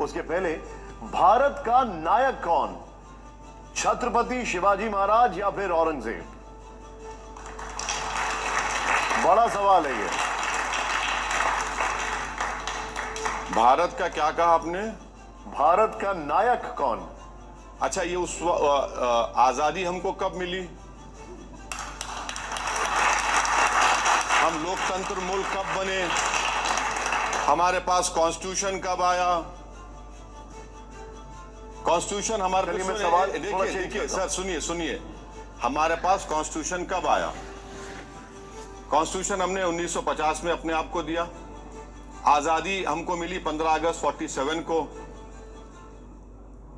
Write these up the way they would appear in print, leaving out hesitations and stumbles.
उसके पहले भारत का नायक कौन? छत्रपति शिवाजी महाराज या फिर औरंगजेब? बड़ा सवाल है ये। भारत का क्या कहा आपने? भारत का नायक कौन? अच्छा, ये उस आजादी हमको कब मिली? हम लोकतंत्र मुल्क कब बने? हमारे पास कॉन्स्टिट्यूशन कब आया? कॉन्स्टिट्यूशन हमारे देखिए सर, सुनिए, हमारे पास कॉन्स्टिट्यूशन कब आया? कॉन्स्टिट्यूशन हमने 1950 में अपने आप को दिया। आजादी हमको मिली 15 अगस्त 47 को।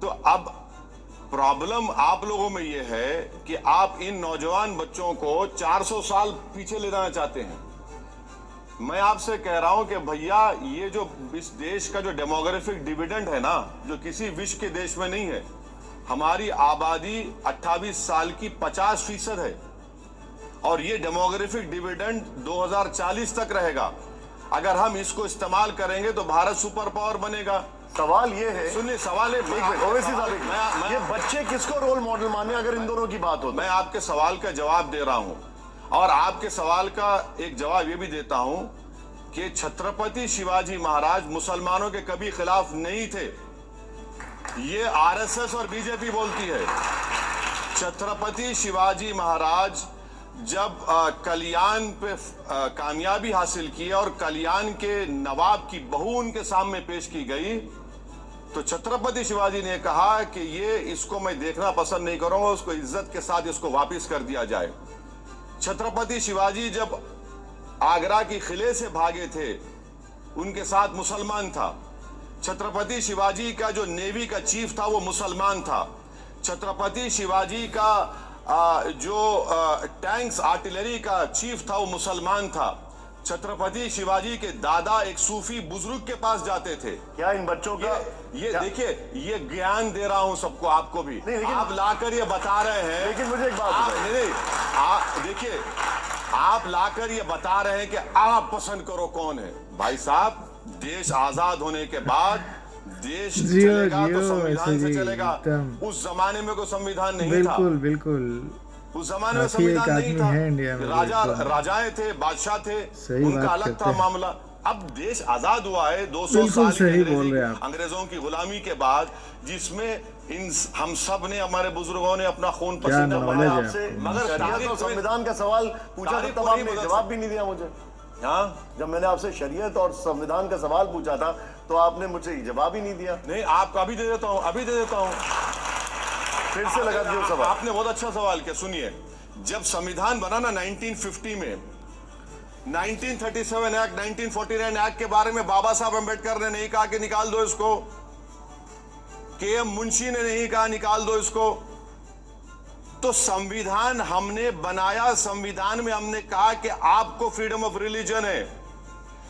तो अब प्रॉब्लम आप लोगों में यह है कि आप इन नौजवान बच्चों को 400 साल पीछे ले जाना चाहते हैं। मैं आपसे कह रहा हूं कि भैया, ये जो इस देश का जो डेमोग्राफिक डिविडेंड है ना, जो किसी विश्व के देश में नहीं है। हमारी आबादी 28 साल की 50% है और ये डेमोग्राफिक डिविडेंड 2040 तक रहेगा। अगर हम इसको इस्तेमाल करेंगे तो भारत सुपर पावर बनेगा। सवाल ये है, सुनिए, सवाल है ओवैसी साहब, ये बच्चे किसको रोल मॉडल माने अगर इन दोनों की बात हो? मैं आपके सवाल का जवाब दे रहा हूं और आपके सवाल का एक जवाब ये भी देता हूं कि छत्रपति शिवाजी महाराज मुसलमानों के कभी खिलाफ नहीं थे। ये आरएसएस और बीजेपी बोलती है। छत्रपति शिवाजी महाराज जब कल्याण पे कामयाबी हासिल की और कल्याण के नवाब की बहू उनके सामने पेश की गई, तो छत्रपति शिवाजी ने कहा कि ये इसको मैं देखना पसंद नहीं करूंगा, उसको इज्जत के साथ इसको वापस कर दिया जाए। छत्रपति शिवाजी जब आगरा की किले से भागे थे, उनके साथ मुसलमान था। छत्रपति शिवाजी का जो नेवी का चीफ था वो मुसलमान था। छत्रपति शिवाजी का जो टैंक्स आर्टिलरी का चीफ था वो मुसलमान था। छत्रपति शिवाजी के दादा एक सूफी बुजुर्ग के पास जाते थे। क्या इन बच्चों का ये देखिए, ये ज्ञान दे रहा हूं सबको, आपको भी। आप लाकर ये बता रहे हैं, लेकिन मुझे एक बात देखिए, आप लाकर ये बता रहे हैं कि आप पसंद करो कौन है। भाई साहब, देश आजाद होने के बाद देश चलेगा तो संविधान से चलेगा। उस जमाने में कोई संविधान नहीं था। बिल्कुल उस जमाने में संविधान नहीं था। राजाएं थे, बादशाह थे, उनका अलग था मामला। अब देश आजाद हुआ है 200 साल की अंग्रेजों की गुलामी के बाद, जिसमें हम सब ने, हमारे बुजुर्गों ने अपना खून पसीना बहाया। मगर संविधान का सवाल पूछा तब आपने जवाब भी नहीं दिया मुझे। हाँ, जब मैंने आपसे शरीयत और संविधान का सवाल पूछा था तो आपने मुझे जवाब ही नहीं दिया। नहीं, आपको अभी दे देता हूँ, फिर से लगा दिया सवाल। आपने बहुत अच्छा सवाल किया। सुनिए, जब संविधान बना ना 1950 में, 1937 एक्ट, 1949 एक्ट के बारे में बाबा साहब अम्बेडकर ने नहीं कहा कि निकाल दो इसको। के.एम. मुंशी ने नहीं कहा निकाल दो इसको। तो संविधान हमने बनाया, संविधान में हमने कहा कि आपको फ्रीडम ऑफ रिलीजन है।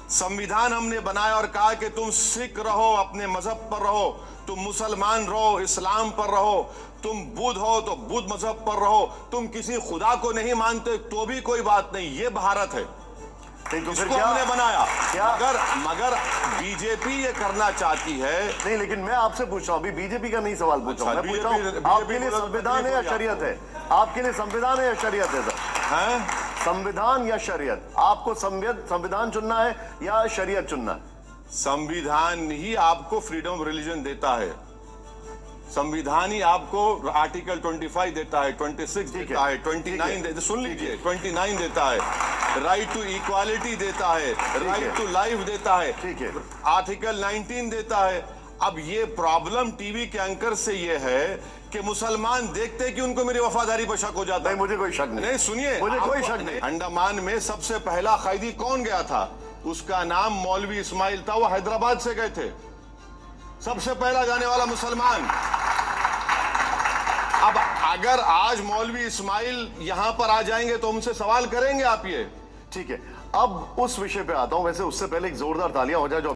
संविधान हमने बनाया और कहा कि तुम सिख रहो, अपने मजहब पर रहो, तुम मुसलमान रहो, इस्लाम पर रहो, तुम बुद्ध हो तो बुद्ध मजहब पर रहो, तुम किसी खुदा को नहीं मानते तो भी कोई बात नहीं। ये भारत है, इसको हमने बनाया। मगर बीजेपी ये करना चाहती है। नहीं, लेकिन मैं आपसे पूछ रहा हूँ, अभी बीजेपी का नहीं सवाल पूछ रहा हूँ, मैं पूछ रहा हूँ आपके लिए संविधान है या शरीयत है? आपके लिए संविधान है या शरीयत है सर? संविधान या शरीयत? आपको संविधान चुनना है या शरीयत चुनना है? संविधान ही आपको फ्रीडम ऑफ रिलीजन देता है। संविधान ही आपको आर्टिकल 25 देता है, 26 देता है, 29 सुन लीजिए, 29 देता है, राइट टू इक्वालिटी देता है, राइट टू लाइफ देता है, आर्टिकल 19 देता है। अब ये प्रॉब्लम टीवी के एंकर से ये है कि मुसलमान देखते कि उनको मेरी वफादारी पर शक हो जाता है। मुझे कोई शक नहीं, सुनिए, मुझे कोई शक नहीं। अंडमान में सबसे पहला कैदी कौन गया था? उसका नाम मौलवी इस्माइल था, वो हैदराबाद से गए थे, सबसे पहला जाने वाला मुसलमान। अब अगर आज मौलवी इस्माइल यहां पर आ जाएंगे तो उनसे सवाल करेंगे आप ये? ठीक है, अब उस विषय पे आता हूं। वैसे उससे पहले एक जोरदार तालियां हो जाए जो